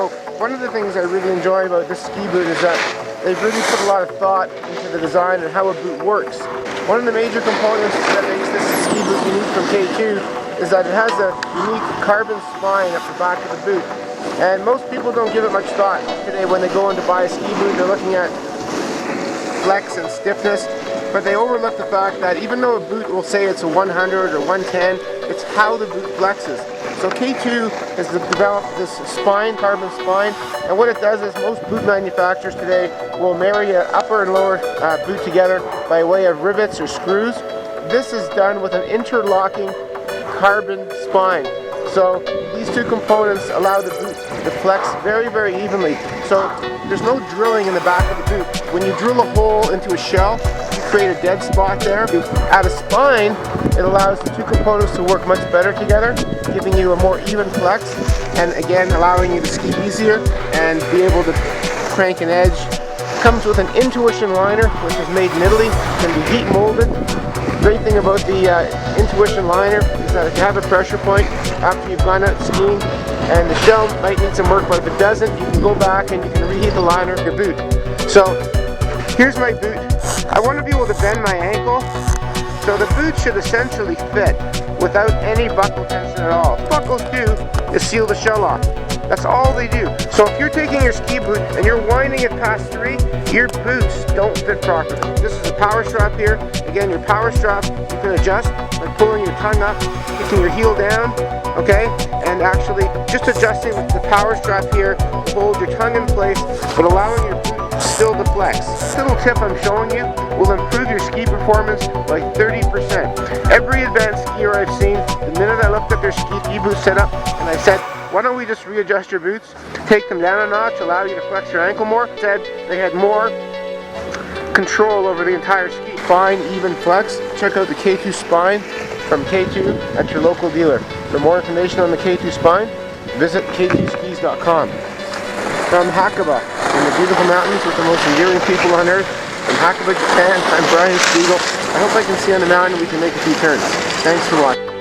So one of the things I really enjoy about this ski boot is that they've really put a lot of thought into the design and how a boot works. One of the major components that makes this ski boot unique from K2 is that it has a unique carbon spine at the back of the boot. And most people don't give it much thought today when they go in to buy a ski boot. They're looking at flex and stiffness, but they overlook the fact that even though a boot will say it's a 100 or 110, it's how the boot flexes. So K2 has developed this spine, carbon spine, and what it does is most boot manufacturers today will marry an upper and lower boot together by way of rivets or screws. This is done with an interlocking carbon spine. So these two components allow the boot to flex very, very evenly. So there's no drilling in the back of the boot. When you drill a hole into a shell, you create a dead spot there. At a spine, it allows the two components to work much better together, giving you a more even flex, and again allowing you to ski easier and be able to crank an edge. It comes with an Intuition liner, which is made in Italy, can be heat molded. The great thing about the Intuition liner is that if you have a pressure point after you've gone out skiing and the shell might need some work, but if it doesn't, you can go back and you can reheat the liner of your boot. So here's my boot. I want to be able to bend my ankle, so the boot should essentially fit without any buckle tension at all. What buckles do is seal the shell off. That's all they do. So if you're taking your ski boot and you're winding it past 3, your boots don't fit properly. This is a power strap here. Again, your power strap you can adjust by pulling your tongue up, kicking your heel down, okay? And actually just adjusting the power strap here to hold your tongue in place, but allowing your boot still to flex. This little tip I'm showing you will improve your ski performance by 30%. Every advanced skier I've seen, the minute I looked at their ski boot setup and I said, why don't we just readjust your boots, take them down a notch, allow you to flex your ankle more, said they had more control over the entire ski. Fine, even flex. Check out the K2 spine from K2 at your local dealer. For more information on the K2 spine, visit k2skis.com. From Hakuba, in the beautiful mountains with the most endearing people on earth, from Hakuba, Japan, I'm Brian Spiegel. I hope I can see you on the mountain and we can make a few turns. Thanks for watching.